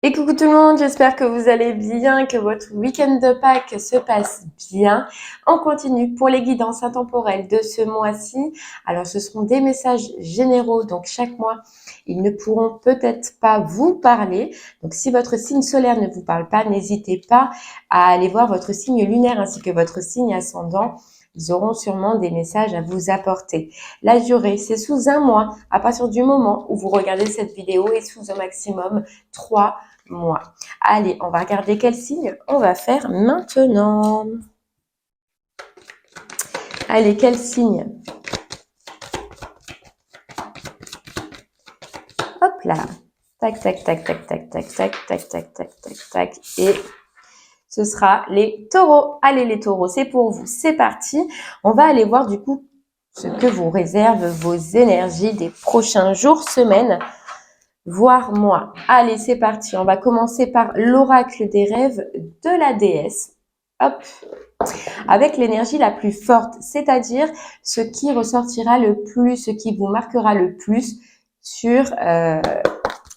Et coucou tout le monde, j'espère que vous allez bien, que votre week-end de Pâques se passe bien. On continue pour les guidances intemporelles de ce mois-ci. Alors ce seront des messages généraux, donc chaque mois, ils ne pourront peut-être pas vous parler. Donc si votre signe solaire ne vous parle pas, n'hésitez pas à aller voir votre signe lunaire ainsi que votre signe ascendant. Ils auront sûrement des messages à vous apporter. La durée, c'est sous un mois à partir du moment où vous regardez cette vidéo et sous au maximum 3 mois. Allez, on va regarder quel signe on va faire maintenant. Allez, quel signe? Hop là. Tac, tac, tac, tac, tac, tac, tac, tac, tac, tac, tac, tac. Et ce sera les taureaux. Allez, les taureaux, c'est pour vous. C'est parti. On va aller voir du coup ce que vous réservent vos énergies des prochains jours, semaines, voire mois. Allez, c'est parti. On va commencer par l'oracle des rêves de la déesse. Hop. Avec l'énergie la plus forte, c'est-à-dire ce qui ressortira le plus, ce qui vous marquera le plus sur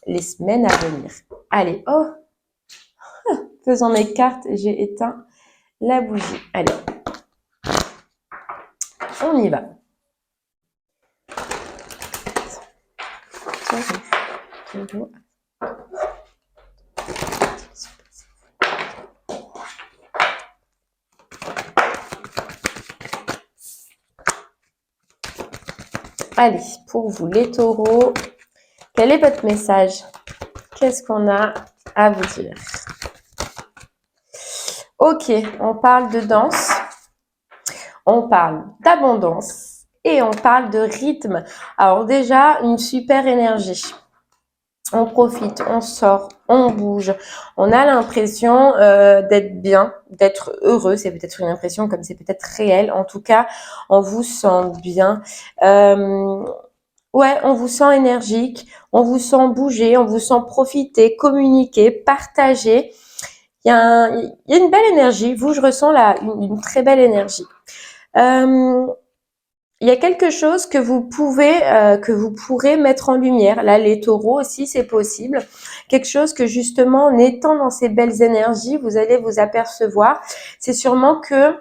les semaines à venir. Allez, oh, faisant mes cartes, j'ai éteint la bougie. Allez, on y va. Allez, pour vous les taureaux, quel est votre message? Qu'est-ce qu'on a à vous dire? Ok, on parle de danse, on parle d'abondance et on parle de rythme. Alors déjà, une super énergie. On profite, on sort, on bouge. On a l'impression d'être bien, d'être heureux. C'est peut-être une impression comme c'est peut-être réel. En tout cas, on vous sent bien. Ouais, on vous sent énergique, on vous sent bouger, on vous sent profiter, communiquer, partager. Il y a une belle énergie. Vous, je ressens là une très belle énergie. Il y a quelque chose que vous pourrez mettre en lumière. Là, les taureaux aussi, c'est possible. Quelque chose que justement, en étant dans ces belles énergies, vous allez vous apercevoir. C'est sûrement que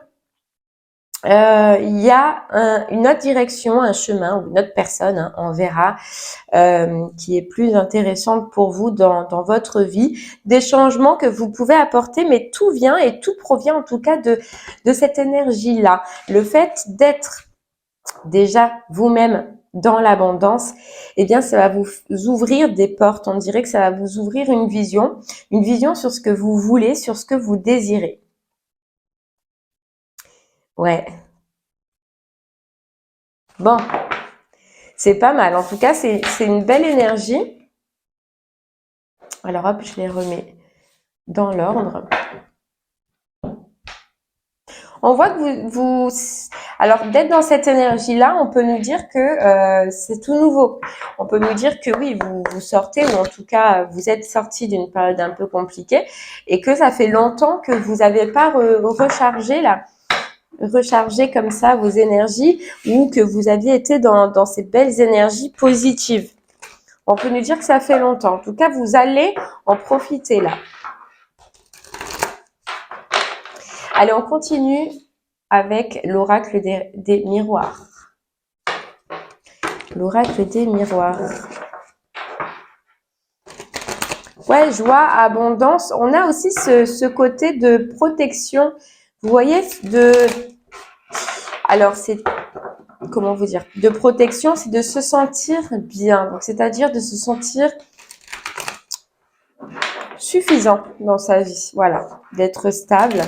il y a une autre direction, un chemin ou une autre personne, hein, on verra, qui est plus intéressante pour vous dans votre vie. Des changements que vous pouvez apporter, mais tout vient et tout provient en tout cas de cette énergie-là. Le fait d'être déjà vous-même dans l'abondance, eh bien, ça va vous ouvrir des portes. On dirait que ça va vous ouvrir une vision sur ce que vous voulez, sur ce que vous désirez. Ouais. Bon, c'est pas mal. En tout cas, c'est une belle énergie. Alors hop, je les remets dans l'ordre. On voit que alors d'être dans cette énergie-là, on peut nous dire que c'est tout nouveau. On peut nous dire que oui, vous sortez, ou en tout cas, vous êtes sorti d'une période un peu compliquée et que ça fait longtemps que vous n'avez pas rechargé comme ça vos énergies, ou que vous aviez été dans ces belles énergies positives. On peut nous dire que ça fait longtemps. En tout cas, vous allez en profiter là. Allez, on continue avec l'oracle des miroirs. L'oracle des miroirs. Ouais, joie, abondance. On a aussi ce côté de protection. Vous voyez, alors c'est, comment vous dire, de protection, c'est de se sentir bien. Donc, c'est-à-dire de se sentir suffisant dans sa vie. Voilà, d'être stable.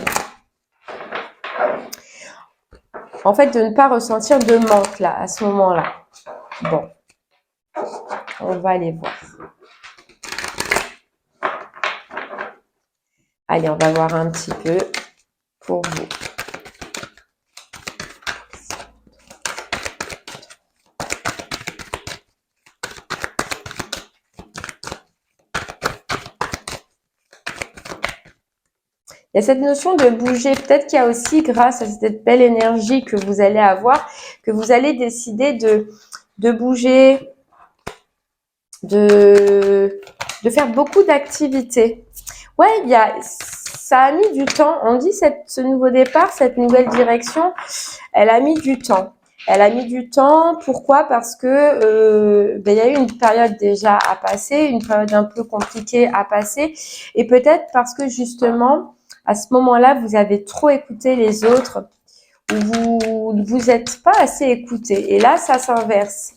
En fait, de ne pas ressentir de manque là, à ce moment-là. Bon, on va aller voir. Allez, on va voir un petit peu pour vous. Il y a cette notion de bouger. Peut-être qu'il y a aussi, grâce à cette belle énergie que vous allez avoir, que vous allez décider de bouger, de de faire beaucoup d'activités. Ouais, ça a mis du temps. On dit ce nouveau départ, cette nouvelle direction, elle a mis du temps. Elle a mis du temps. Pourquoi? Parce que il y a eu une période déjà à passer, une période un peu compliquée à passer, et peut-être parce que justement, à ce moment-là, vous avez trop écouté les autres, ou vous êtes pas assez écouté. Et là, ça s'inverse.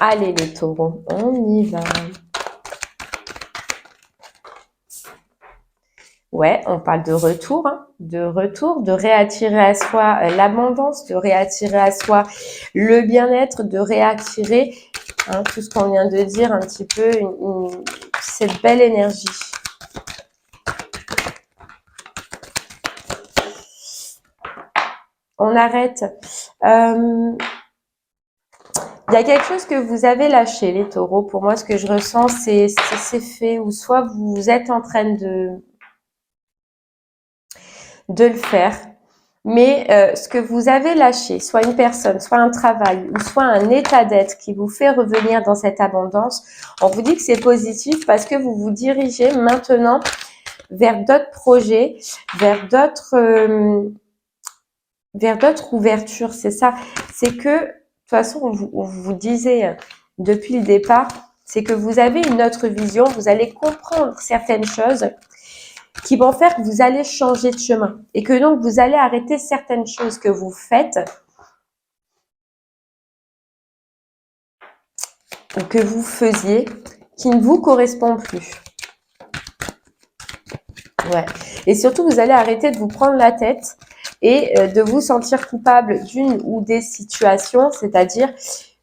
Allez les taureaux, on y va. Ouais, on parle de retour, hein, de réattirer à soi l'abondance, de réattirer à soi le bien-être, de réattirer tout ce qu'on vient de dire, un petit peu cette belle énergie. On arrête. Il y a quelque chose que vous avez lâché, les taureaux. Pour moi, ce que je ressens, c'est fait, ou soit vous êtes en train de le faire, mais ce que vous avez lâché, soit une personne, soit un travail, ou soit un état d'être qui vous fait revenir dans cette abondance, on vous dit que c'est positif parce que vous vous dirigez maintenant vers d'autres projets, vers d'autres ouvertures. C'est ça. C'est que, de toute façon, on vous disait depuis le départ, c'est que vous avez une autre vision, vous allez comprendre certaines choses qui vont faire que vous allez changer de chemin et que donc vous allez arrêter certaines choses que vous faites ou que vous faisiez qui ne vous correspondent plus. Ouais. Et surtout, vous allez arrêter de vous prendre la tête et de vous sentir coupable d'une ou des situations. C'est-à-dire,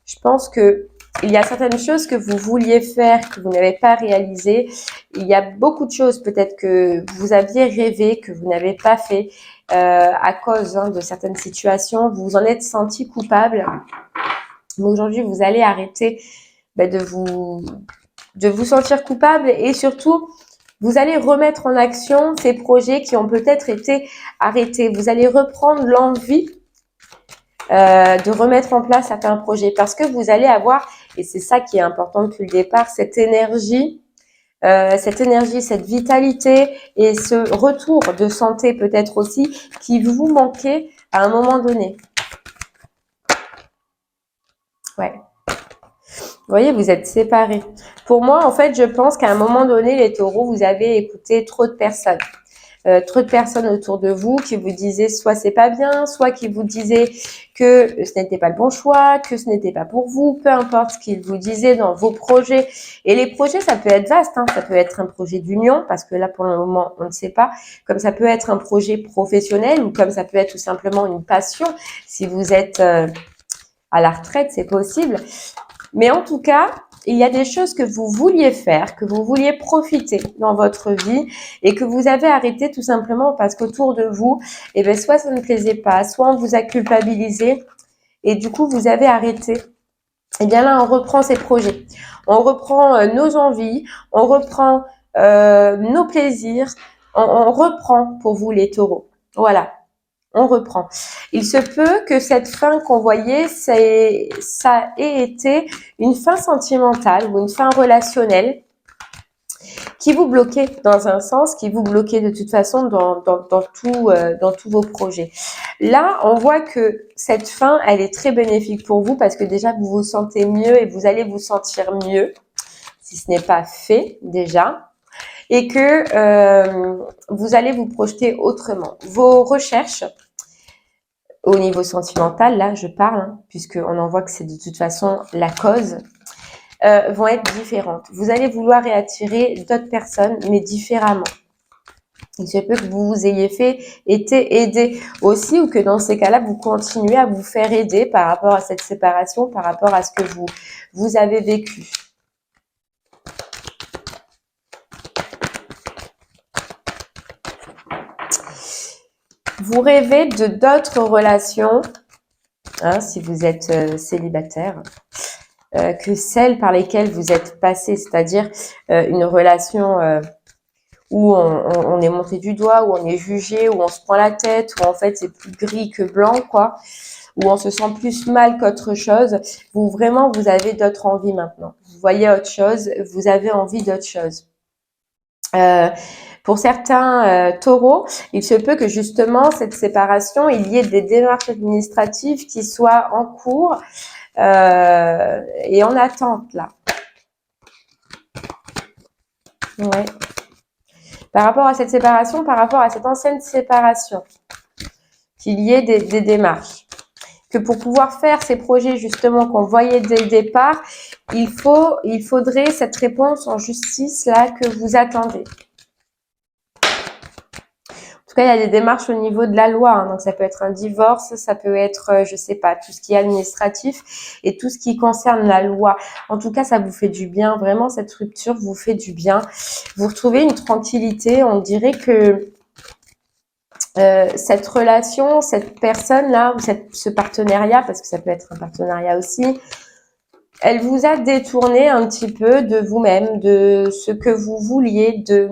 je pense que il y a certaines choses que vous vouliez faire, que vous n'avez pas réalisées. Il y a beaucoup de choses peut-être que vous aviez rêvé, que vous n'avez pas fait à cause de certaines situations. Vous vous en êtes senti coupable. Mais aujourd'hui, vous allez arrêter de vous sentir coupable et surtout, vous allez remettre en action ces projets qui ont peut-être été arrêtés. Vous allez reprendre l'envie de remettre en place certains projets parce que vous allez avoir, et c'est ça qui est important depuis le départ, cette énergie, cette vitalité et ce retour de santé peut-être aussi qui vous manquait à un moment donné. Ouais. Vous voyez, vous êtes séparés. Pour moi, en fait, je pense qu'à un moment donné, les taureaux, vous avez écouté trop de personnes. Trop de personnes autour de vous qui vous disaient soit c'est pas bien, soit qui vous disaient que ce n'était pas le bon choix, que ce n'était pas pour vous, peu importe ce qu'ils vous disaient dans vos projets. Et les projets, ça peut être vaste, ça peut être un projet d'union, parce que là, pour le moment, on ne sait pas, comme ça peut être un projet professionnel, ou comme ça peut être tout simplement une passion. Si vous êtes à la retraite, c'est possible. Mais en tout cas, il y a des choses que vous vouliez faire, que vous vouliez profiter dans votre vie et que vous avez arrêté tout simplement parce qu'autour de vous, soit ça ne plaisait pas, soit on vous a culpabilisé et du coup, vous avez arrêté. Et bien là, on reprend ces projets. On reprend nos envies, on reprend nos plaisirs, on reprend pour vous les taureaux. Voilà. On reprend. Il se peut que cette fin qu'on voyait, ça ait été une fin sentimentale ou une fin relationnelle qui vous bloquait dans un sens, qui vous bloquait de toute façon dans tous vos projets. Là, on voit que cette fin, elle est très bénéfique pour vous parce que déjà, vous vous sentez mieux et vous allez vous sentir mieux, si ce n'est pas fait déjà, et que vous allez vous projeter autrement. Vos recherches, au niveau sentimental, là, je parle, puisqu'on en voit que c'est de toute façon la cause, vont être différentes. Vous allez vouloir réattirer d'autres personnes, mais différemment. Il se peut que vous ayez été aidé aussi, ou que dans ces cas-là, vous continuez à vous faire aider par rapport à cette séparation, par rapport à ce que vous avez vécu. Vous rêvez de d'autres relations, si vous êtes célibataire, que celles par lesquelles vous êtes passé, c'est-à-dire une relation où on est monté du doigt, où on est jugé, où on se prend la tête, où en fait c'est plus gris que blanc, quoi, où on se sent plus mal qu'autre chose. Vraiment, vous avez d'autres envies maintenant. Vous voyez autre chose, vous avez envie d'autre chose. Pour certains taureaux, il se peut que justement cette séparation, il y ait des démarches administratives qui soient en cours et en attente là. Ouais. Par rapport à cette séparation, par rapport à cette ancienne séparation, qu'il y ait des démarches. Que pour pouvoir faire ces projets justement qu'on voyait dès le départ, il faudrait cette réponse en justice là que vous attendez. En tout cas, il y a des démarches au niveau de la loi, hein, donc ça peut être un divorce, ça peut être, je sais pas, tout ce qui est administratif et tout ce qui concerne la loi. En tout cas, ça vous fait du bien, vraiment, cette rupture vous fait du bien. Vous retrouvez une tranquillité, on dirait que cette relation, cette personne-là, ou ce partenariat, parce que ça peut être un partenariat aussi, elle vous a détourné un petit peu de vous-même, de ce que vous vouliez, de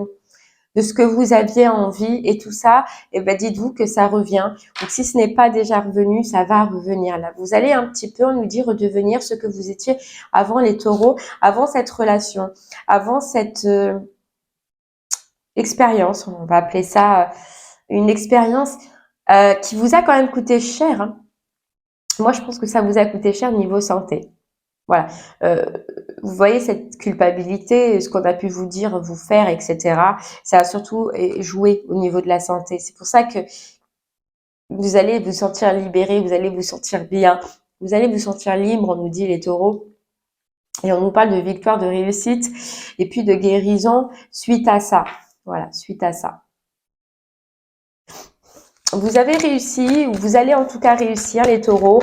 ce que vous aviez envie et tout ça, et ben dites-vous que ça revient. Donc si ce n'est pas déjà revenu, ça va revenir là. Vous allez un petit peu, on nous dit, redevenir ce que vous étiez avant les taureaux, avant cette relation, avant cette expérience, on va appeler ça une expérience qui vous a quand même coûté cher. Hein. Moi, je pense que ça vous a coûté cher niveau santé. Voilà. Vous voyez cette culpabilité, ce qu'on a pu vous dire, vous faire, etc. Ça a surtout joué au niveau de la santé. C'est pour ça que vous allez vous sentir libéré, vous allez vous sentir bien, vous allez vous sentir libre, on nous dit les taureaux. Et on nous parle de victoire, de réussite et puis de guérison suite à ça. Voilà, suite à ça. Vous avez réussi, ou vous allez en tout cas réussir, les taureaux,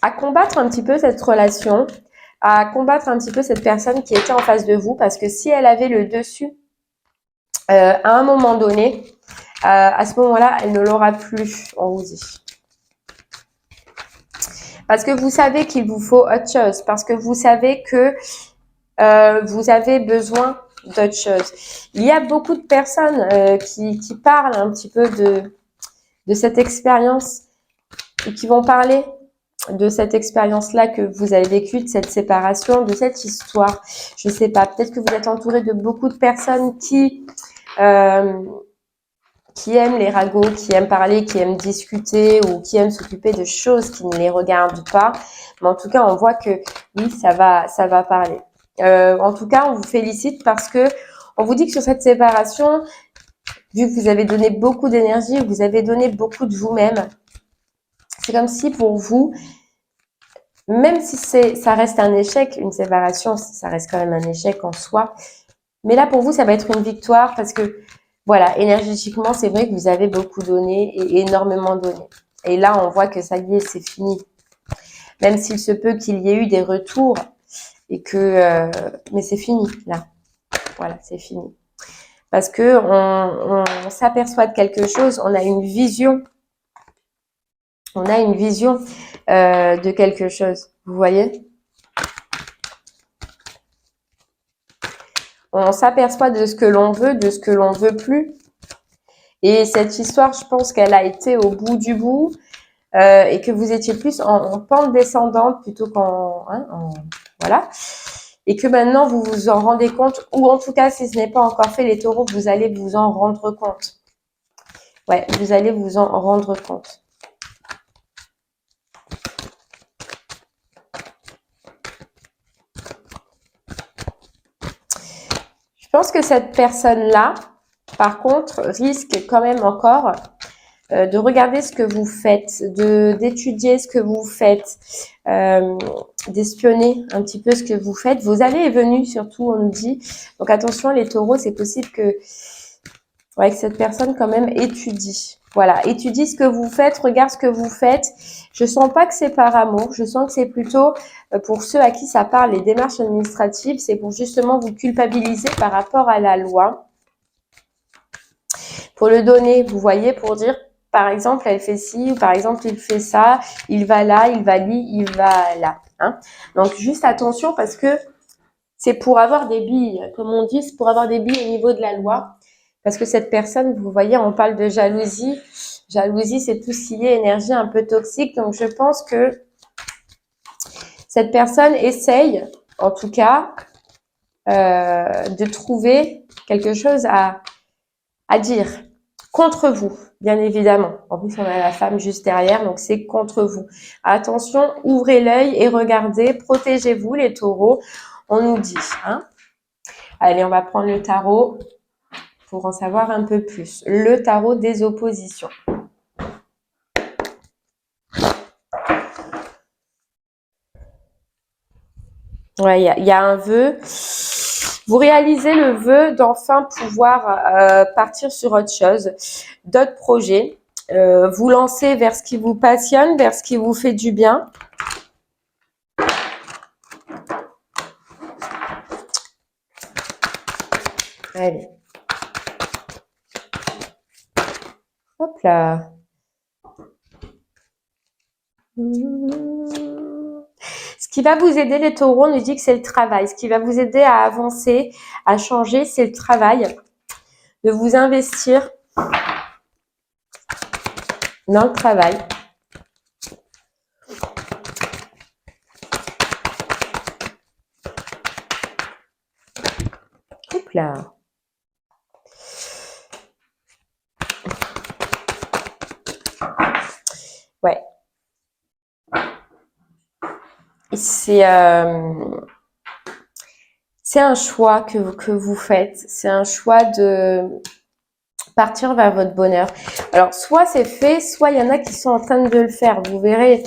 à combattre un petit peu cette relation, à combattre un petit peu cette personne qui était en face de vous, parce que si elle avait le dessus à un moment donné, à ce moment-là, elle ne l'aura plus, on vous dit. Parce que vous savez qu'il vous faut autre chose, parce que vous savez que vous avez besoin d'autre chose. Il y a beaucoup de personnes qui parlent un petit peu de cette expérience et qui vont parler de cette expérience-là que vous avez vécue, de cette séparation, de cette histoire. Je sais pas, peut-être que vous êtes entouré de beaucoup de personnes qui aiment les ragots, qui aiment parler, qui aiment discuter ou qui aiment s'occuper de choses qui ne les regardent pas. Mais en tout cas, on voit que oui, ça va parler. En tout cas, on vous félicite parce que on vous dit que sur cette séparation, vu que vous avez donné beaucoup d'énergie, vous avez donné beaucoup de vous-même, c'est comme si pour vous, même si ça reste un échec, une séparation, ça reste quand même un échec en soi. Mais là, pour vous, ça va être une victoire parce que, voilà, énergétiquement, c'est vrai que vous avez beaucoup donné et énormément donné. Et là, on voit que ça y est, c'est fini. Même s'il se peut qu'il y ait eu des retours et que, mais c'est fini, là. Voilà, c'est fini. Parce que on s'aperçoit de quelque chose, on a une vision. On a une vision de quelque chose. Vous voyez? On s'aperçoit de ce que l'on veut, de ce que l'on veut plus. Et cette histoire, je pense qu'elle a été au bout du bout et que vous étiez plus en pente descendante plutôt voilà. Et que maintenant, vous vous en rendez compte, ou en tout cas, si ce n'est pas encore fait, les taureaux, vous allez vous en rendre compte. Ouais, vous allez vous en rendre compte. Je pense que cette personne-là, par contre, risque quand même encore de regarder ce que vous faites, d'étudier ce que vous faites, d'espionner un petit peu ce que vous faites. Vos allées et venues, surtout, on nous dit. Donc attention, les taureaux, c'est possible que cette personne quand même étudie. Voilà, étudie ce que vous faites, regarde ce que vous faites. Je sens pas que c'est par amour, je sens que c'est plutôt pour ceux à qui ça parle, les démarches administratives, c'est pour justement vous culpabiliser par rapport à la loi. Pour le donner, vous voyez, pour dire, par exemple, elle fait ci, ou par exemple, il fait ça, il va là, il va là, il va là. Hein. Donc, juste attention parce que c'est pour avoir des billes. Comme on dit, c'est pour avoir des billes au niveau de la loi. Parce que cette personne, vous voyez, on parle de jalousie. Jalousie, c'est tout ce qui est énergie un peu toxique. Donc, je pense que cette personne essaye, en tout cas, de trouver quelque chose à dire contre vous, bien évidemment. En plus, on a la femme juste derrière, donc c'est contre vous. Attention, ouvrez l'œil et regardez, protégez-vous les taureaux, on nous dit. Hein. Allez, on va prendre le tarot pour en savoir un peu plus. Le tarot des oppositions. Ouais, il y a un vœu. Vous réalisez le vœu d'enfin pouvoir partir sur autre chose, d'autres projets. Vous lancez vers ce qui vous passionne, vers ce qui vous fait du bien. Allez. Hop là. Ce qui va vous aider, les taureaux, on nous dit que c'est le travail. Ce qui va vous aider à avancer, à changer, c'est le travail. De vous investir dans le travail. Hop là. Ouais. C'est un choix que vous faites. C'est un choix de partir vers votre bonheur. Alors, soit c'est fait, soit il y en a qui sont en train de le faire. Vous verrez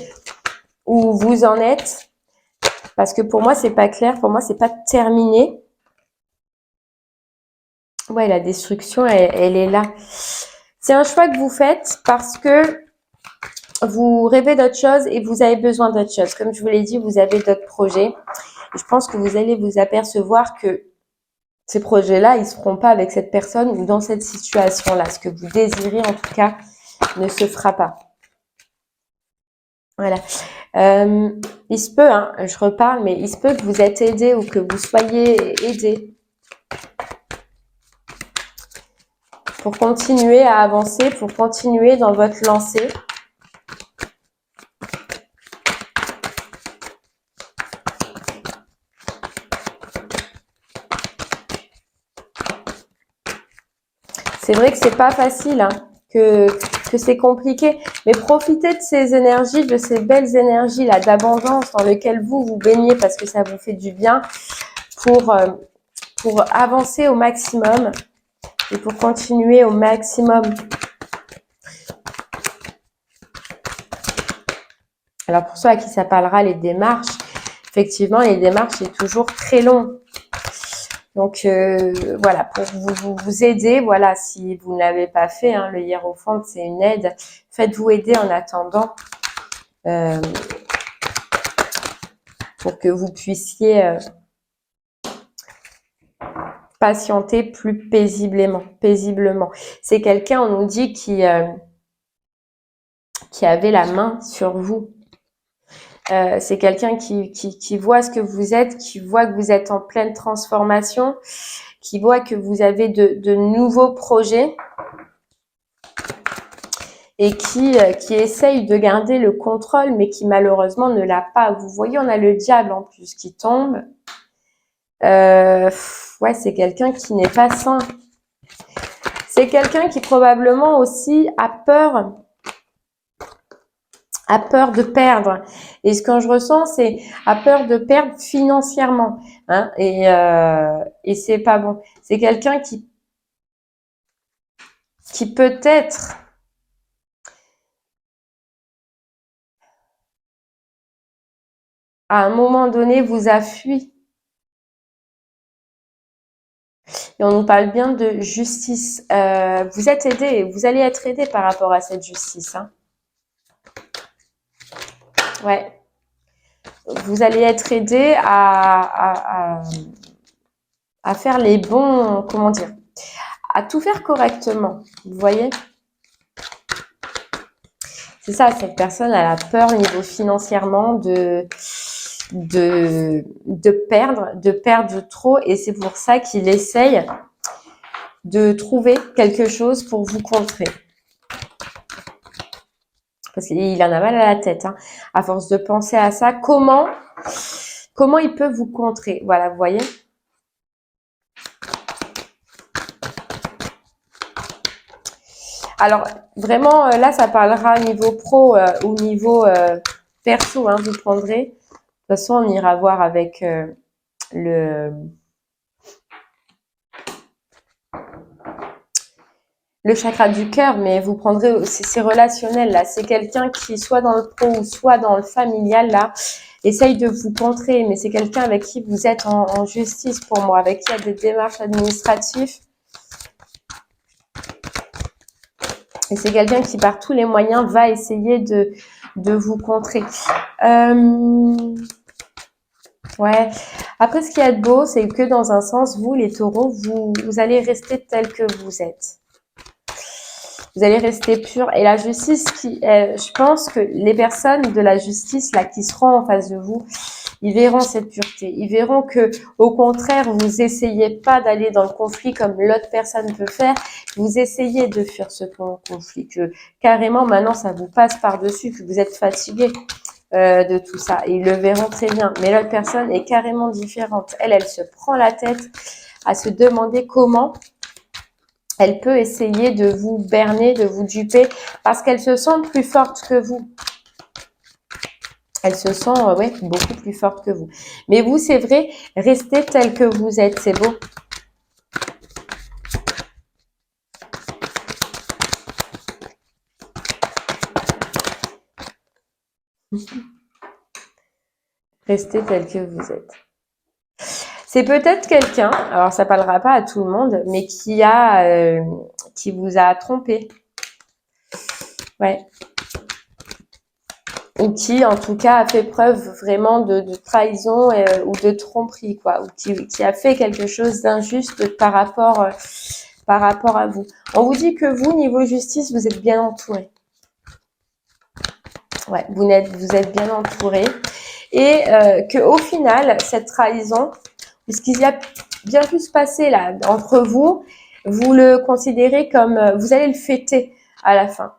où vous en êtes. Parce que pour moi, c'est pas clair. Pour moi, c'est pas terminé. Ouais, la destruction, elle est là. C'est un choix que vous faites parce que vous rêvez d'autre chose et vous avez besoin d'autre chose. Comme je vous l'ai dit, vous avez d'autres projets. Et je pense que vous allez vous apercevoir que ces projets-là, ils ne seront pas avec cette personne ou dans cette situation-là. Ce que vous désirez, en tout cas, ne se fera pas. Voilà. Il se peut, hein, je reparle, mais il se peut que vous êtes aidé ou que vous soyez aidé pour continuer à avancer, pour continuer dans votre lancée. C'est vrai que c'est pas facile, hein, que c'est compliqué, mais profitez de ces énergies, de ces belles énergies là d'abondance dans lesquelles vous vous baignez parce que ça vous fait du bien pour avancer au maximum et pour continuer au maximum. Alors pour ceux à qui ça parlera, les démarches, effectivement, les démarches, c'est toujours très long. Donc voilà, pour vous aider, voilà, si vous ne l'avez pas fait, hein, le hiérophante, c'est une aide. Faites-vous aider en attendant pour que vous puissiez patienter plus paisiblement. C'est quelqu'un, on nous dit, qui avait la main sur vous. C'est quelqu'un qui voit ce que vous êtes, qui voit que vous êtes en pleine transformation, qui voit que vous avez de nouveaux projets et qui essaye de garder le contrôle, mais qui malheureusement ne l'a pas. Vous voyez, on a le diable en plus qui tombe. Ouais, c'est quelqu'un qui n'est pas sain. C'est quelqu'un qui probablement aussi a peur de perdre. Et ce que je ressens, c'est a peur de perdre financièrement. Hein, et c'est pas bon. C'est quelqu'un qui peut-être à un moment donné vous a fui. Et on nous parle bien de justice. Vous êtes aidé, vous allez être aidé par rapport à cette justice. Hein. Ouais. Vous allez être aidé à faire les bons, comment dire, à tout faire correctement. Vous voyez? C'est ça, cette personne, elle a peur au niveau financièrement de de perdre trop. Et c'est pour ça qu'il essaye de trouver quelque chose pour vous contrer. Parce qu'il en a mal à la tête, hein. À force de penser à ça, comment il peut vous contrer? Voilà, vous voyez? Alors, vraiment, là, ça parlera niveau pro ou niveau perso, hein, vous prendrez. De toute façon, on ira voir avec le chakra du cœur, mais vous prendrez, c'est relationnel, là. C'est quelqu'un qui, soit dans le pro ou soit dans le familial, là, essaye de vous contrer, mais c'est quelqu'un avec qui vous êtes en justice pour moi, avec qui il y a des démarches administratives. Et c'est quelqu'un qui, par tous les moyens, va essayer de vous contrer. Ouais. Après, ce qu'il y a de beau, c'est que dans un sens, vous, les taureaux, vous allez rester tels que vous êtes. Vous allez rester pur. Et la justice, je pense que les personnes de la justice, là, qui seront en face de vous, ils verront cette pureté. Ils verront que, au contraire, vous essayez pas d'aller dans le conflit comme l'autre personne peut faire. Vous essayez de fuir ce conflit. Que carrément, maintenant, ça vous passe par-dessus, que vous êtes fatigué de tout ça. Et ils le verront très bien. Mais l'autre personne est carrément différente. Elle se prend la tête à se demander comment elle peut essayer de vous berner, de vous duper, parce qu'elle se sent plus forte que vous. Elle se sent, ouais, beaucoup plus forte que vous. Mais vous, c'est vrai, restez tel que vous êtes, c'est beau. Restez tel que vous êtes. C'est peut-être quelqu'un, alors ça parlera pas à tout le monde, mais qui vous a trompé. Ouais. Ou qui, en tout cas, a fait preuve vraiment de trahison ou de tromperie, quoi. Ou qui a fait quelque chose d'injuste par rapport à vous. On vous dit que vous, niveau justice, vous êtes bien entouré. Ouais, vous êtes bien entouré. Et qu'au final, cette trahison, puisqu'il y a bien pu se passer là entre vous, vous le considérez comme, vous allez le fêter à la fin.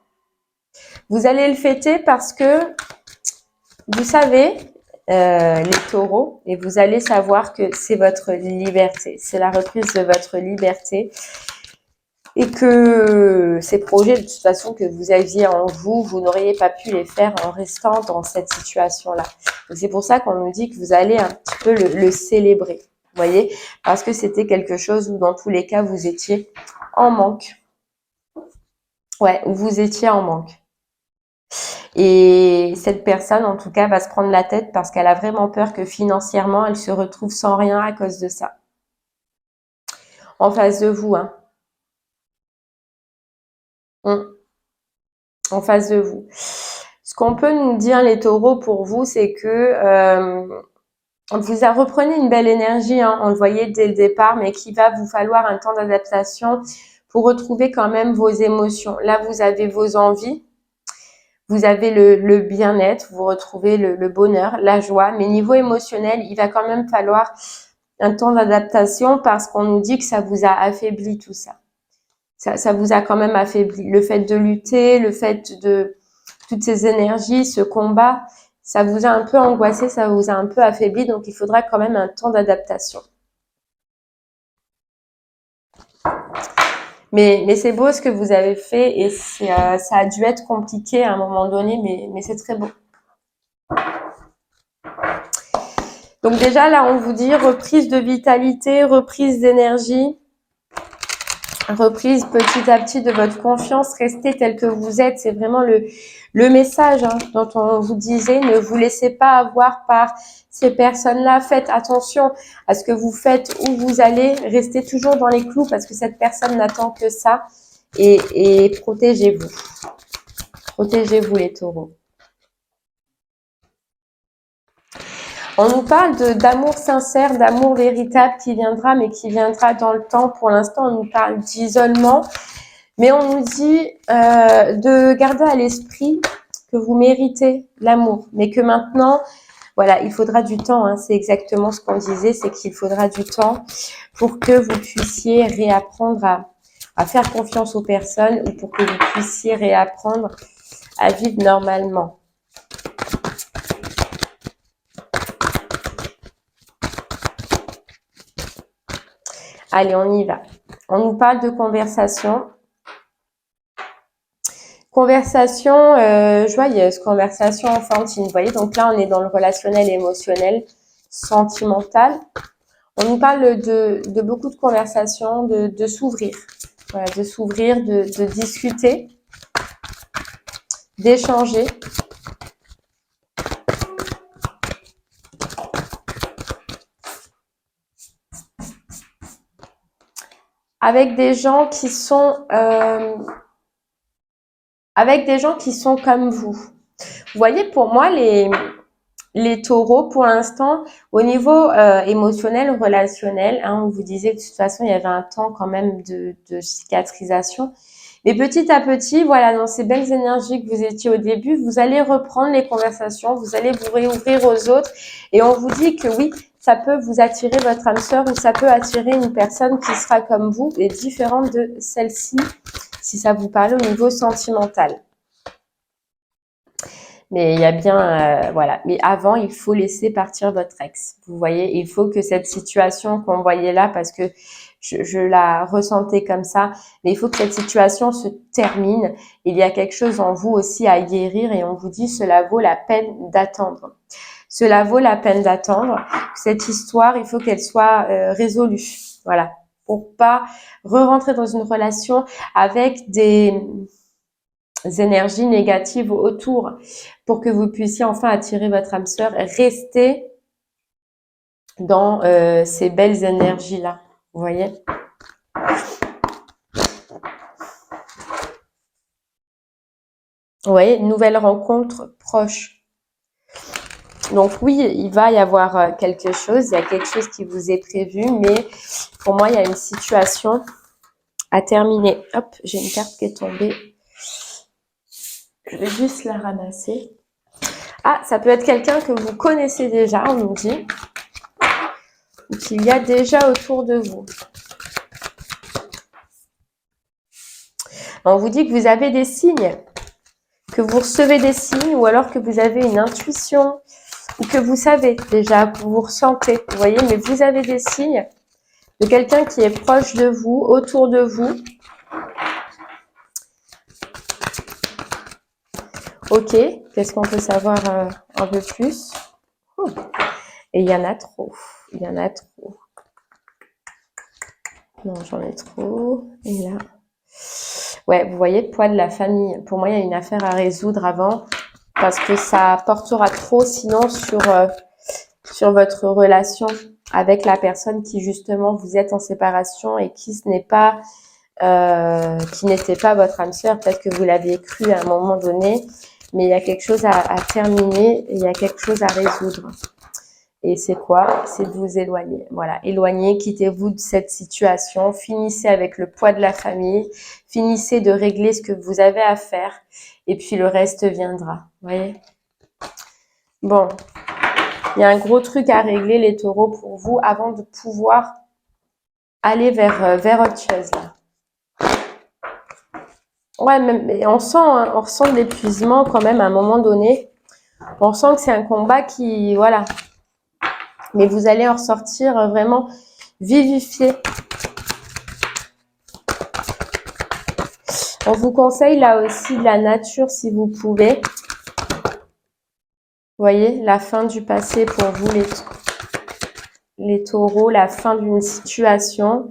Vous allez le fêter parce que vous savez, les taureaux, et vous allez savoir que c'est votre liberté, c'est la reprise de votre liberté, et que ces projets, de toute façon, que vous aviez en vous, vous n'auriez pas pu les faire en restant dans cette situation-là. Donc c'est pour ça qu'on nous dit que vous allez un petit peu le célébrer, vous voyez, parce que c'était quelque chose où, dans tous les cas, vous étiez en manque. Ouais, vous étiez en manque. Et cette personne, en tout cas, va se prendre la tête parce qu'elle a vraiment peur que financièrement, elle se retrouve sans rien à cause de ça. En face de vous, hein. En face de vous. Ce qu'on peut nous dire, les taureaux, pour vous, c'est que vous reprenez une belle énergie, hein, on le voyait dès le départ, mais qu'il va vous falloir un temps d'adaptation pour retrouver quand même vos émotions. Là, vous avez vos envies. Vous avez le bien-être, vous retrouvez le bonheur, la joie, mais niveau émotionnel, il va quand même falloir un temps d'adaptation parce qu'on nous dit que ça vous a affaibli tout ça. Ça vous a quand même affaibli. Le fait de lutter, le fait de toutes ces énergies, ce combat, ça vous a un peu angoissé, ça vous a un peu affaibli, donc il faudra quand même un temps d'adaptation. Mais c'est beau ce que vous avez fait et ça a dû être compliqué à un moment donné, mais c'est très beau. Donc déjà là, on vous dit reprise de vitalité, reprise d'énergie, reprise petit à petit de votre confiance, restez tel que vous êtes. C'est vraiment le message, hein, dont on vous disait, ne vous laissez pas avoir par ces personnes-là. Faites attention à ce que vous faites, où vous allez, restez toujours dans les clous parce que cette personne n'attend que ça et protégez-vous. Protégez-vous les taureaux. On nous parle d'amour sincère, d'amour véritable qui viendra, mais qui viendra dans le temps. Pour l'instant, on nous parle d'isolement, mais on nous dit de garder à l'esprit que vous méritez l'amour, mais que maintenant, Voilà, il faudra du temps, hein, c'est exactement ce qu'on disait, c'est qu'il faudra du temps pour que vous puissiez réapprendre à faire confiance aux personnes ou pour que vous puissiez réapprendre à vivre normalement. Allez, on y va. On nous parle de conversation. Conversation joyeuse, conversation enfantine. Vous voyez, donc là, on est dans le relationnel, émotionnel, sentimental. On nous parle de beaucoup de conversations, de s'ouvrir. Voilà, de s'ouvrir, de discuter, d'échanger. Avec des gens qui sont comme vous. Vous voyez, pour moi, les taureaux, pour l'instant, au niveau émotionnel, relationnel, hein, on vous disait que de toute façon, il y avait un temps quand même de cicatrisation. Mais petit à petit, voilà, dans ces belles énergies que vous étiez au début, vous allez reprendre les conversations, vous allez vous réouvrir aux autres. Et on vous dit que oui, ça peut vous attirer votre âme sœur ou ça peut attirer une personne qui sera comme vous et différente de celle-ci, si ça vous parle au niveau sentimental. Mais il y a bien, voilà. Mais avant, il faut laisser partir votre ex. Vous voyez, il faut que cette situation qu'on voyait là, parce que je la ressentais comme ça, mais il faut que cette situation se termine. Il y a quelque chose en vous aussi à guérir et on vous dit cela vaut la peine d'attendre. Cela vaut la peine d'attendre. Cette histoire, il faut qu'elle soit résolue. Voilà. Pour pas re-rentrer dans une relation avec des énergies négatives autour, pour que vous puissiez enfin attirer votre âme sœur et rester dans ces belles énergies-là. Vous voyez? Vous voyez, nouvelle rencontre proche. Donc oui, il va y avoir quelque chose, il y a quelque chose qui vous est prévu, mais pour moi, il y a une situation à terminer. Hop, j'ai une carte qui est tombée. Je vais juste la ramasser. Ah, ça peut être quelqu'un que vous connaissez déjà, on nous dit, ou qu'il y a déjà autour de vous. On vous dit que vous avez des signes, que vous recevez des signes, ou alors que vous avez une intuition, ou que vous savez déjà, que vous ressentez, vous voyez, mais vous avez des signes de quelqu'un qui est proche de vous, autour de vous. Ok, qu'est-ce qu'on peut savoir un peu plus? Oh. Et il y en a trop, il y en a trop. Non, j'en ai trop. Et là, ouais, vous voyez, poids de la famille. Pour moi, il y a une affaire à résoudre avant, parce que ça portera trop, sinon sur votre relation avec la personne qui justement vous êtes en séparation et qui n'était pas votre âme sœur. Peut-être que vous l'aviez cru à un moment donné, mais il y a quelque chose à terminer et il y a quelque chose à résoudre. Et c'est quoi? C'est de vous éloigner. Voilà, éloignez, quittez-vous de cette situation, finissez avec le poids de la famille, finissez de régler ce que vous avez à faire et puis le reste viendra. Vous voyez? Bon, il y a un gros truc à régler les taureaux pour vous avant de pouvoir aller vers autre chose là. Ouais, même, on ressent de l'épuisement quand même à un moment donné. On sent que c'est un combat qui, voilà. Mais vous allez en ressortir vraiment vivifié. On vous conseille là aussi de la nature si vous pouvez. Vous voyez, la fin du passé pour vous les taureaux, la fin d'une situation.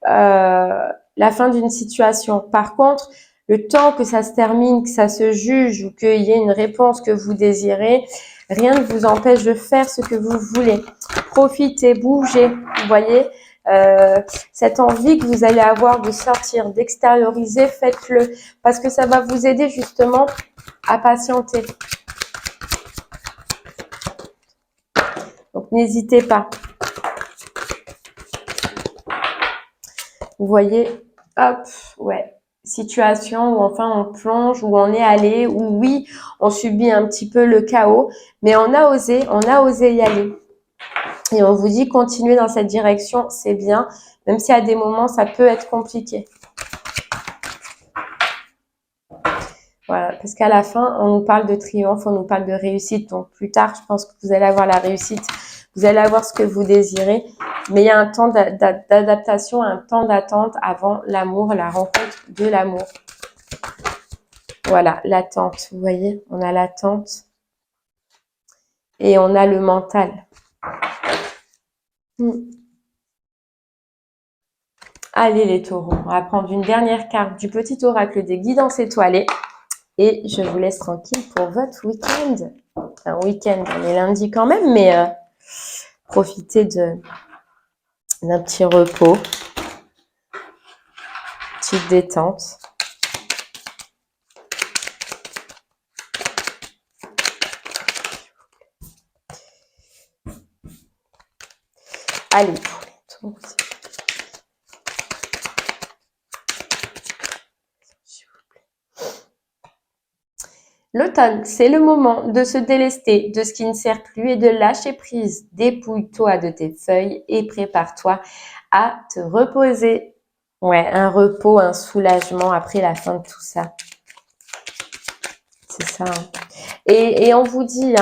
La fin d'une situation. Par contre, le temps que ça se termine, que ça se juge ou qu'il y ait une réponse que vous désirez, rien ne vous empêche de faire ce que vous voulez. Profitez, bougez, vous voyez, cette envie que vous allez avoir de sortir, d'extérioriser, faites-le parce que ça va vous aider justement à patienter. Donc n'hésitez pas. Vous voyez, hop, ouais, situation où enfin on plonge, où on est allé, où oui, on subit un petit peu le chaos, mais on a osé y aller. Et on vous dit continuez dans cette direction, c'est bien, même si à des moments ça peut être compliqué. Voilà, parce qu'à la fin, on nous parle de triomphe, on nous parle de réussite. Donc plus tard, je pense que vous allez avoir la réussite, vous allez avoir ce que vous désirez. Mais il y a un temps d'adaptation, un temps d'attente avant l'amour, la rencontre de l'amour. Voilà, l'attente. Vous voyez, on a l'attente et on a le mental. Allez les taureaux, on va prendre une dernière carte du petit oracle des guidances étoilées. Et je vous laisse tranquille pour votre week-end. Enfin, week-end, on est lundi quand même, mais profitez d'un petit repos, petite détente. Allez, pour les taureaux. L'automne, c'est le moment de se délester de ce qui ne sert plus et de lâcher prise. Dépouille-toi de tes feuilles et prépare-toi à te reposer. Ouais, un repos, un soulagement après la fin de tout ça. C'est ça. Et on vous dit,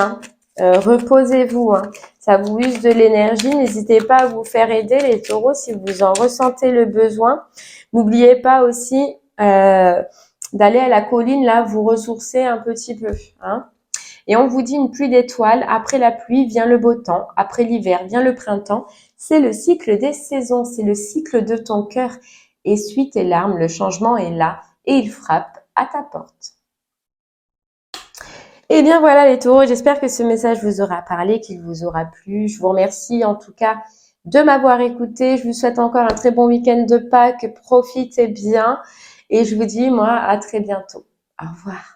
reposez-vous. Ça vous use de l'énergie. N'hésitez pas à vous faire aider, les taureaux, si vous en ressentez le besoin. N'oubliez pas aussi d'aller à la colline, là, vous ressourcer un petit peu. Et on vous dit une pluie d'étoiles. Après la pluie vient le beau temps. Après l'hiver vient le printemps. C'est le cycle des saisons. C'est le cycle de ton cœur. Essuie tes larmes. Le changement est là et il frappe à ta porte. Et bien voilà les taureaux, j'espère que ce message vous aura parlé, qu'il vous aura plu. Je vous remercie en tout cas de m'avoir écouté. Je vous souhaite encore un très bon week-end de Pâques. Profitez bien et je vous dis moi à très bientôt. Au revoir.